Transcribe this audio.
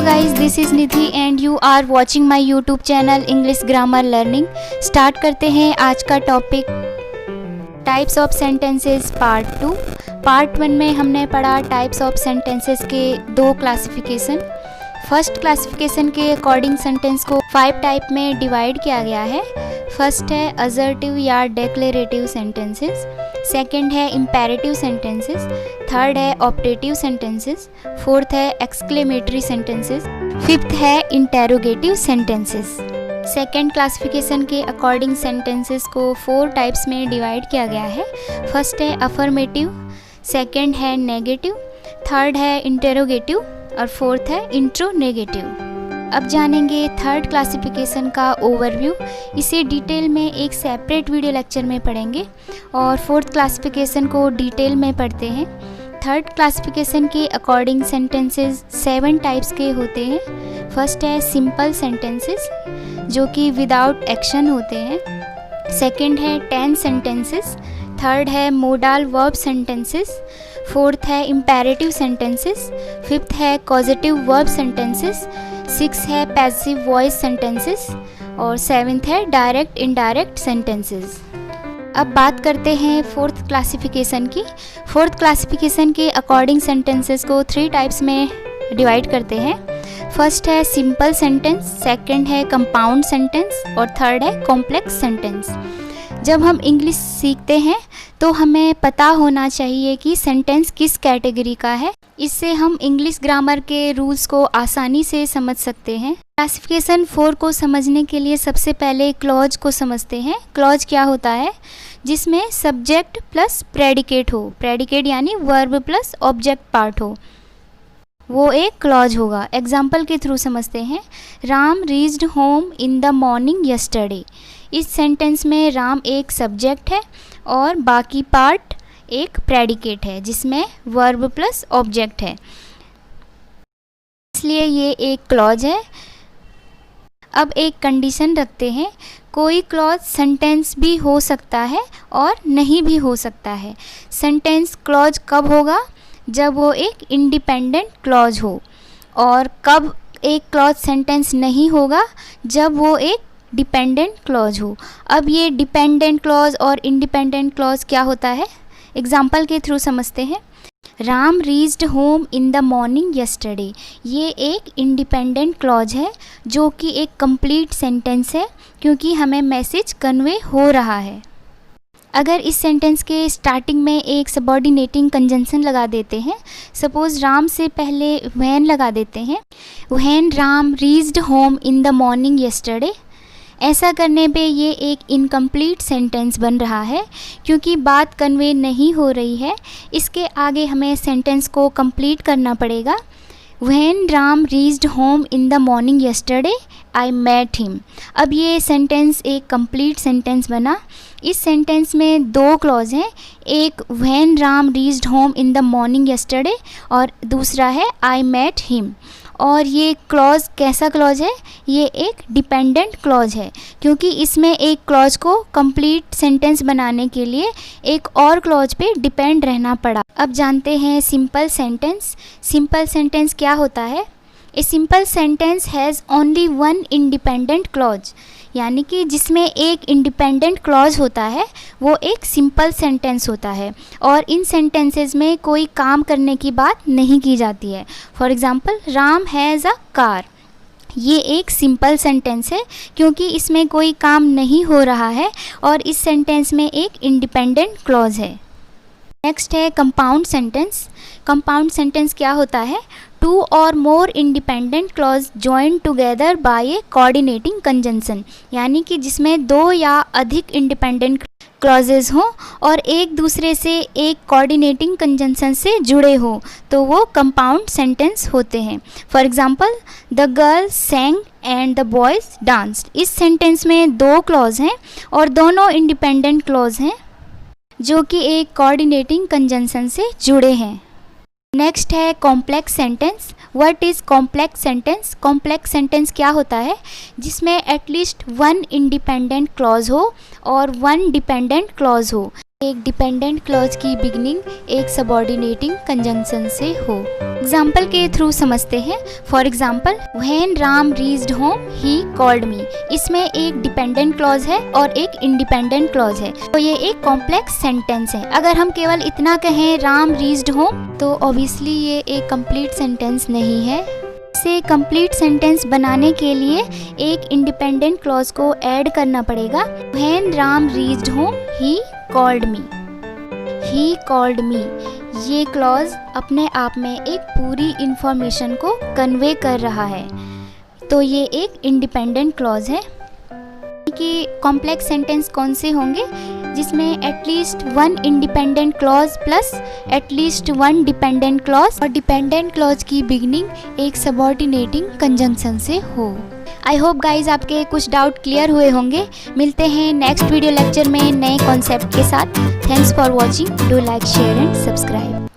guys, this is Nidhi and you are watching my YouTube channel English Grammar Learning। Start करते हैं आज का topic types of sentences part 2। Part 1 में हमने पढ़ा टाइप्स ऑफ सेंटेंसेस के दो क्लासिफिकेशन। फर्स्ट क्लासिफिकेशन के अकॉर्डिंग सेंटेंस को 5 टाइप में डिवाइड किया गया है। फर्स्ट है असर्टिव या डिक्लेरेटिव सेंटेंसेस, सेकंड है इम्पेरेटिव सेंटेंसेस, थर्ड है ऑप्टेटिव सेंटेंसेस, फोर्थ है एक्सक्लेमेटरी सेंटेंसेस, फिफ्थ है इंटेरोगेटिव सेंटेंसेस। सेकंड क्लासिफिकेशन के अकॉर्डिंग सेंटेंसेस को 4 टाइप्स में डिवाइड किया गया है। फर्स्ट है अफर्मेटिव, सेकंड है नेगेटिव, थर्ड है इंटेरोगेटिव और फोर्थ है इंट्रोनेगेटिव। अब जानेंगे थर्ड क्लासिफिकेशन का ओवरव्यू। इसे डिटेल में एक सेपरेट वीडियो लेक्चर में पढ़ेंगे और फोर्थ क्लासिफिकेशन को डिटेल में पढ़ते हैं। थर्ड क्लासिफिकेशन के अकॉर्डिंग सेंटेंसेस 7 टाइप्स के होते हैं। फर्स्ट है सिंपल सेंटेंसेस जो कि विदाउट एक्शन होते हैं, सेकंड है टेंस सेंटेंसेस, थर्ड है मोडाल वर्ब सेंटेंसेस, फोर्थ है इम्पेरेटिव सेंटेंसेस, फिफ्थ है कॉजेटिव वर्ब सेंटेंसेस, सिक्स है पैसिव वॉइस सेंटेंसेस और सेवेंथ है डायरेक्ट इनडायरेक्ट सेंटेंसेस। अब बात करते हैं फोर्थ क्लासिफिकेशन की। फोर्थ क्लासिफिकेशन के अकॉर्डिंग सेंटेंसेस को 3 टाइप्स में डिवाइड करते हैं। फर्स्ट है सिंपल सेंटेंस, सेकंड है कंपाउंड सेंटेंस और थर्ड है कॉम्प्लेक्स सेंटेंस। जब हम इंग्लिश सीखते हैं तो हमें पता होना चाहिए कि सेंटेंस किस कैटेगरी का है। इससे हम इंग्लिश ग्रामर के रूल्स को आसानी से समझ सकते हैं। क्लासिफिकेशन 4 को समझने के लिए सबसे पहले क्लॉज को समझते हैं। क्लॉज क्या होता है? जिसमें सब्जेक्ट प्लस प्रेडिकेट हो, प्रेडिकेट यानी वर्ब प्लस ऑब्जेक्ट पार्ट हो, वो एक क्लॉज होगा। एग्जाम्पल के थ्रू समझते हैं। Ram reached home in the morning yesterday. इस सेंटेंस में राम एक सब्जेक्ट है और बाकी पार्ट एक प्रेडिकेट है जिसमें वर्ब प्लस ऑब्जेक्ट है, इसलिए ये एक क्लॉज है। अब एक कंडीशन रखते हैं, कोई क्लॉज सेंटेंस भी हो सकता है और नहीं भी हो सकता है। सेंटेंस क्लॉज कब होगा? जब वो एक इंडिपेंडेंट क्लॉज हो। और कब एक क्लॉज सेंटेंस नहीं होगा? जब वो एक डिपेंडेंट क्लॉज हो। अब ये डिपेंडेंट क्लॉज और इंडिपेंडेंट क्लॉज क्या होता है? एग्जाम्पल के थ्रू समझते हैं। Ram reached home in the morning yesterday. ये एक इंडिपेंडेंट क्लॉज है जो कि एक कंप्लीट सेंटेंस है क्योंकि हमें मैसेज कन्वे हो रहा है। अगर इस सेंटेंस के स्टार्टिंग में एक सबऑर्डिनेटिंग कंजंक्शन लगा देते हैं, सपोज राम से पहले व्हेन लगा देते हैं, when Ram reached home in the morning yesterday, ऐसा करने पे ये एक इनकम्प्लीट सेंटेंस बन रहा है क्योंकि बात कन्वे नहीं हो रही है। इसके आगे हमें सेंटेंस को कंप्लीट करना पड़ेगा। When Ram reached home in the morning yesterday I met him. अब ये सेंटेंस एक कंप्लीट सेंटेंस बना। इस सेंटेंस में 2 क्लॉज हैं, एक when Ram reached home in the morning yesterday और दूसरा है आई मेट हिम। और ये क्लॉज कैसा क्लॉज है? ये एक डिपेंडेंट क्लॉज है क्योंकि इसमें एक क्लॉज को कंप्लीट सेंटेंस बनाने के लिए एक और क्लॉज पे डिपेंड रहना पड़ा। अब जानते हैं सिंपल सेंटेंस। सिंपल सेंटेंस क्या होता है? A simple sentence has only one independent clause, यानी कि जिसमें एक इंडिपेंडेंट क्लॉज होता है वो एक सिंपल सेंटेंस होता है और इन सेंटेंसेस में कोई काम करने की बात नहीं की जाती है। For example Ram has a car. ये एक सिंपल सेंटेंस है क्योंकि इसमें कोई काम नहीं हो रहा है और इस सेंटेंस में एक इंडिपेंडेंट क्लॉज है। नेक्स्ट है कंपाउंड सेंटेंस। कंपाउंड सेंटेंस क्या होता है? 2 और more independent clause join together by A coordinating conjunction, यानी कि जिसमें 2 या अधिक इंडिपेंडेंट क्लॉजेज हों और एक दूसरे से एक कोऑर्डिनेटिंग कंजंक्शन से जुड़े हों तो वो कंपाउंड सेंटेंस होते हैं। For example the girls सैंग and the boys danced. इस सेंटेंस में 2 क्लॉज हैं और दोनों इंडिपेंडेंट क्लॉज हैं जो कि एक कोऑर्डिनेटिंग कंजंक्शन से जुड़े हैं। नेक्स्ट है complex sentence. What is complex sentence? Complex sentence क्या होता है? जिसमें एटलीस्ट 1 इंडिपेंडेंट क्लॉज हो और 1 डिपेंडेंट क्लॉज हो। एक डिपेंडेंट क्लॉज की बिगनिंग एक सबऑर्डिनेटिंग कंजंक्शन से हो। एग्जाम्पल के थ्रू समझते हैं। For example, when Ram reached home he called me. इसमें एक डिपेंडेंट क्लॉज है और एक इंडिपेंडेंट क्लॉज है, तो ये एक कॉम्प्लेक्स सेंटेंस है। अगर हम केवल इतना कहें राम रीच्ड होम, तो ऑब्वियसली ये एक कंप्लीट सेंटेंस नहीं है। से कंप्लीट सेंटेंस बनाने के लिए एक इंडिपेंडेंट क्लॉज को ऐड करना पड़ेगा। When Ram reached home he called me. He called me, ये क्लॉज अपने आप में एक पूरी इंफॉर्मेशन को कन्वे कर रहा है, तो ये एक इंडिपेंडेंट क्लॉज है। कि कॉम्प्लेक्स सेंटेंस कौन से होंगे जिसमें at least one independent clause plus at least one dependent clause और डिपेंडेंट क्लॉज की बिगिनिंग एक सबऑर्डिनेटिंग कंजंक्शन से हो। आई होप गाइज आपके कुछ डाउट क्लियर हुए होंगे। मिलते हैं नेक्स्ट वीडियो लेक्चर में नए कॉन्सेप्ट के साथ। Thanks for watching. Do like, share and subscribe.